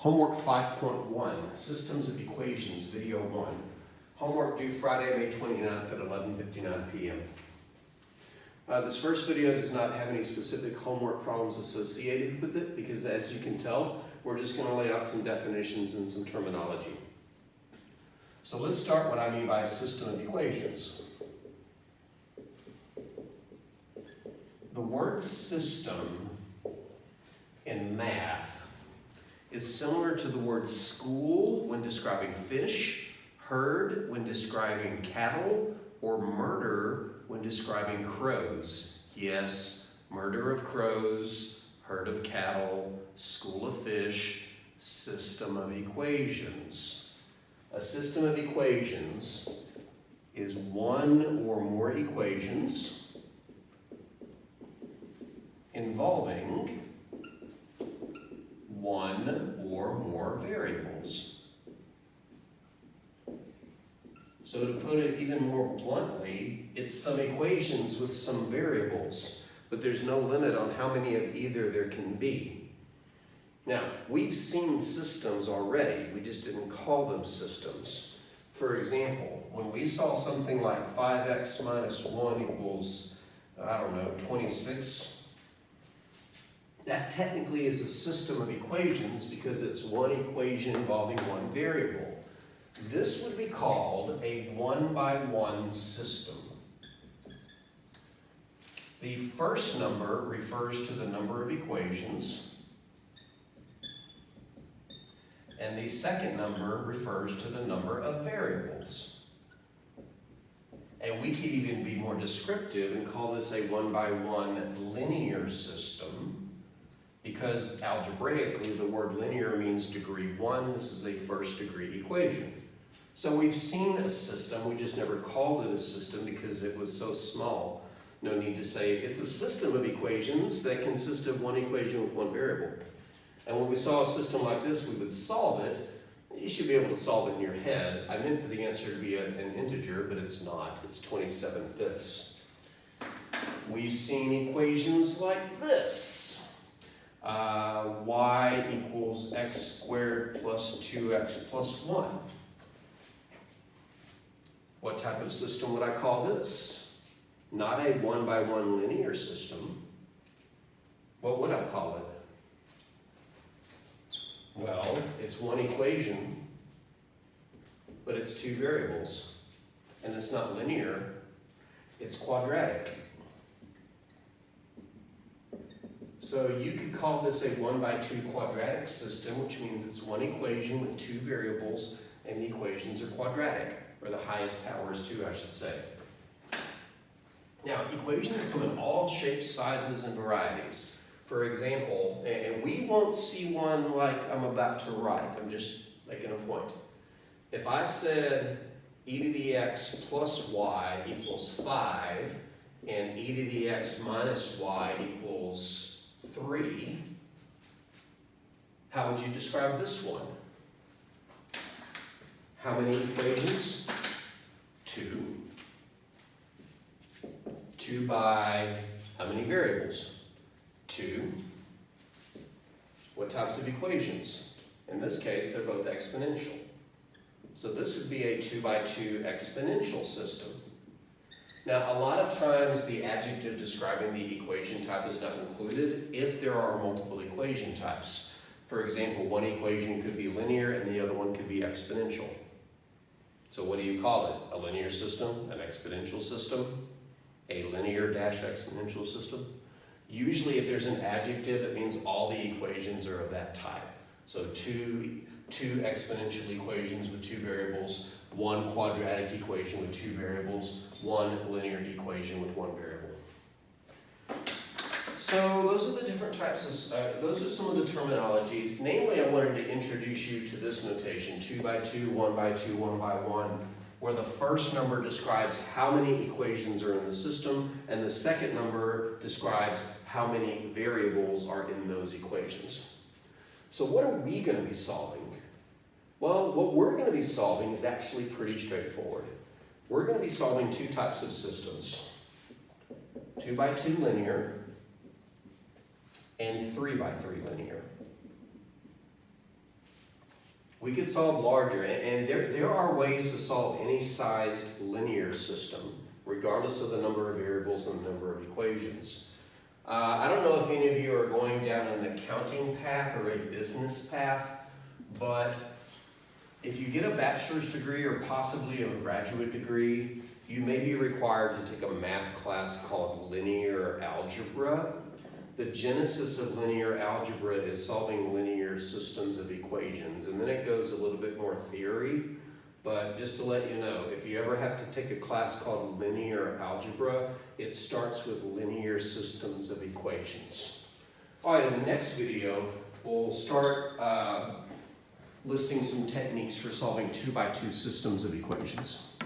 Homework 5.1, Systems of Equations, Video 1. Homework due Friday, May 29th at 11:59 p.m. This first video does not have any specific homework problems associated with it because, as you can tell, we're just going to lay out some definitions and some terminology. So let's start what I mean by a system of equations. The word system in math is similar to the word school when describing fish, herd when describing cattle, or murder when describing crows. Yes, murder of crows, herd of cattle, school of fish, system of equations. A system of equations is one or more equations involving one or more variables. So to put it even more bluntly, it's some equations with some variables, but there's no limit on how many of either there can be. Now, we've seen systems already, we just didn't call them systems. For example, when we saw something like 5x minus 1 equals, 26, that technically is a system of equations because it's one equation involving one variable. This would be called a one-by-one system. The first number refers to the number of equations, and the second number refers to the number of variables. And we could even be more descriptive and call this a one-by-one linear system, because algebraically the word linear means degree 1. This is a first degree equation. So we've seen a system, we just never called it a system because it was so small. No need to say it's a system of equations that consist of one equation with one variable. And when we saw a system like this, we would solve it. You should be able to solve it in your head. I meant for the answer to be an integer, but it's not. It's 27/5. We've seen equations like this. Y equals x squared plus 2x plus 1. What type of system would I call this? Not a one-by-one linear system. What would I call it? Well, it's one equation, but it's two variables. And it's not linear, it's quadratic. So you could call this a 1-by-2 quadratic system, which means it's one equation with two variables, and the equations are quadratic, or the highest power is 2, I should say. Now, equations come in all shapes, sizes, and varieties. For example, and we won't see one like I'm about to write, I'm just making a point. If I said e to the x plus y equals 5, and e to the x minus y equals 3, how would you describe this one? How many equations? 2. 2 by how many variables? 2. What types of equations? In this case, they're both exponential. So this would be a 2-by-2 exponential system. Now, a lot of times the adjective describing the equation type is not included if there are multiple equation types. For example, one equation could be linear and the other one could be exponential. So what do you call it? A linear system, an exponential system, a linear dash exponential system? Usually if there's an adjective, it means all the equations are of that type. So two exponential equations with two variables, one quadratic equation with two variables, one linear equation with one variable. So those are the different types of, those are some of the terminologies. Namely, I wanted to introduce you to this notation, 2-by-2, 1-by-2, 1-by-1, where the first number describes how many equations are in the system, and the second number describes how many variables are in those equations. So what are we going to be solving? Well, what we're going to be solving is actually pretty straightforward. We're going to be solving two types of systems, 2-by-2 linear and 3-by-3 linear. We could solve larger, and there are ways to solve any sized linear system, regardless of the number of variables and the number of equations. I don't know if any of you are going down an accounting path or a business path, but if you get a bachelor's degree or possibly a graduate degree, you may be required to take a math class called linear algebra. The genesis of linear algebra is solving linear systems of equations, and then it goes a little bit more theory. But just to let you know, if you ever have to take a class called linear algebra, it starts with linear systems of equations. All right, in the next video, we'll start listing some techniques for solving 2x2 systems of equations.